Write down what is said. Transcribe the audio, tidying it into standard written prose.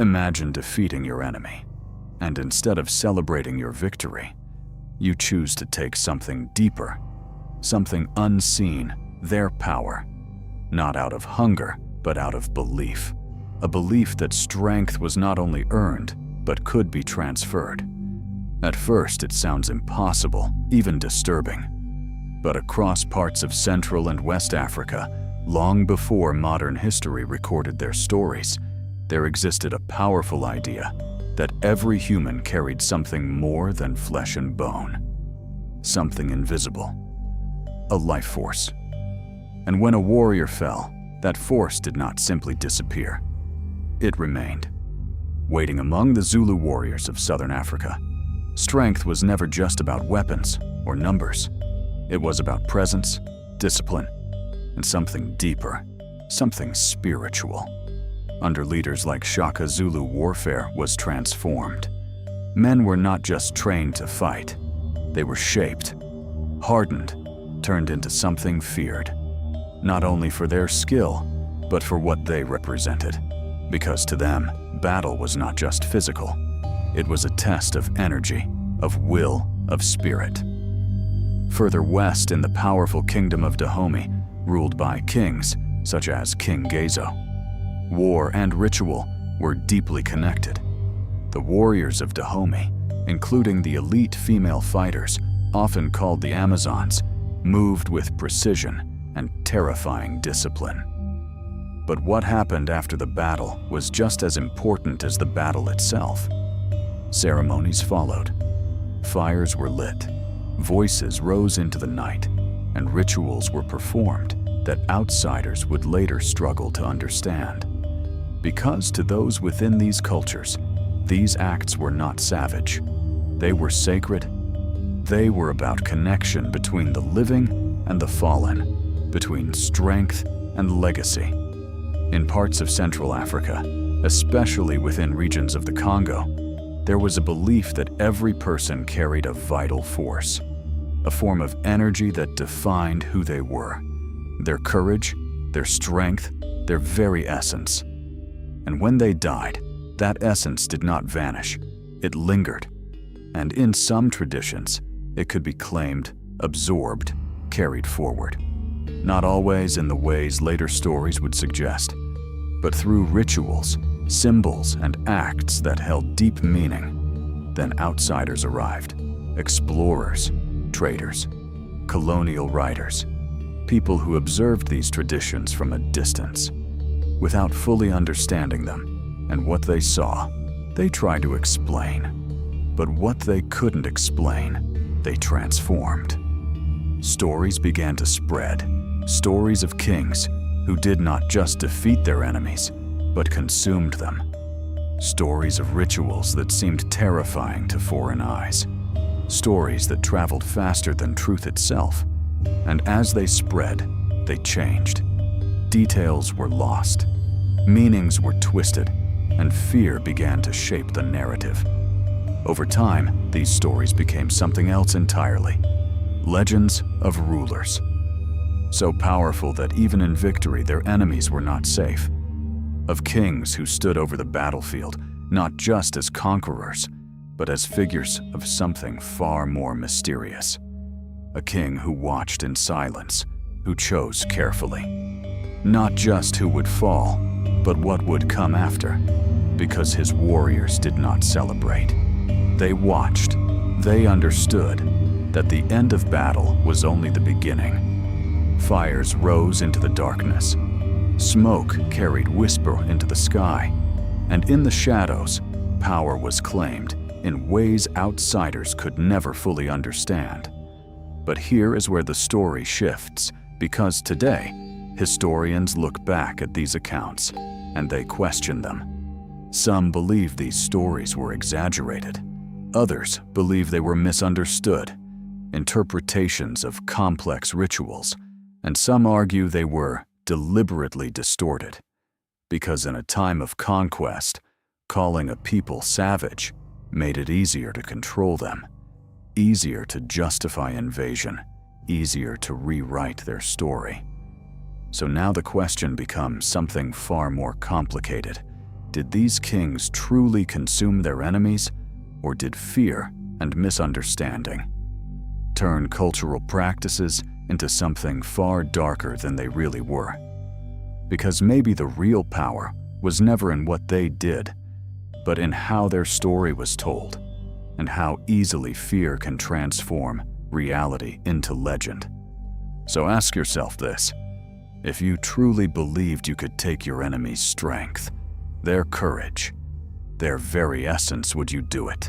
Imagine defeating your enemy, and instead of celebrating your victory, you choose to take something deeper, something unseen, their power, not out of hunger, but out of belief. A belief that strength was not only earned, but could be transferred. At first, it sounds impossible, even disturbing. But across parts of Central and West Africa, long before modern history recorded their stories, there existed a powerful idea that every human carried something more than flesh and bone, something invisible, a life force. And when a warrior fell, that force did not simply disappear. It remained, waiting among the Zulu warriors of Southern Africa. Strength was never just about weapons or numbers. It was about presence, discipline, and something deeper, something spiritual. Under leaders like Shaka, Zulu warfare was transformed. Men were not just trained to fight. They were shaped, hardened, turned into something feared. Not only for their skill, but for what they represented. Because to them, battle was not just physical. It was a test of energy, of will, of spirit. Further west in the powerful Kingdom of Dahomey, ruled by kings such as King Gezo, war and ritual were deeply connected. The warriors of Dahomey, including the elite female fighters, often called the Amazons, moved with precision and terrifying discipline. But what happened after the battle was just as important as the battle itself. Ceremonies followed. Fires were lit, voices rose into the night, and rituals were performed that outsiders would later struggle to understand. Because to those within these cultures, these acts were not savage. They were sacred. They were about connection between the living and the fallen, between strength and legacy. In parts of Central Africa, especially within regions of the Congo, there was a belief that every person carried a vital force, a form of energy that defined who they were, their courage, their strength, their very essence. And when they died, that essence did not vanish, it lingered. And in some traditions, it could be claimed, absorbed, carried forward. Not always in the ways later stories would suggest, but through rituals, symbols, and acts that held deep meaning. Then outsiders arrived, explorers, traders, colonial writers, people who observed these traditions from a distance. Without fully understanding them and what they saw, they tried to explain. But what they couldn't explain, they transformed. Stories began to spread, stories of kings who did not just defeat their enemies, but consumed them. Stories of rituals that seemed terrifying to foreign eyes. Stories that traveled faster than truth itself. And as they spread, they changed. Details were lost. Meanings were twisted, and fear began to shape the narrative. Over time, these stories became something else entirely. Legends of rulers. So powerful that even in victory, their enemies were not safe. Of kings who stood over the battlefield, not just as conquerors, but as figures of something far more mysterious. A king who watched in silence, who chose carefully. Not just who would fall, but what would come after, because his warriors did not celebrate. They watched, they understood that the end of battle was only the beginning. Fires rose into the darkness. Smoke carried whisper into the sky, and in the shadows, power was claimed in ways outsiders could never fully understand. But here is where the story shifts, because today, historians look back at these accounts and they question them. Some believe these stories were exaggerated. Others believe they were misunderstood, interpretations of complex rituals, and some argue they were deliberately distorted. Because in a time of conquest, calling a people savage made it easier to control them, easier to justify invasion, easier to rewrite their story. So now the question becomes something far more complicated. Did these kings truly consume their enemies, or did fear and misunderstanding turn cultural practices into something far darker than they really were? Because maybe the real power was never in what they did, but in how their story was told, and how easily fear can transform reality into legend. So ask yourself this: if you truly believed you could take your enemy's strength, their courage, their very essence, would you do it?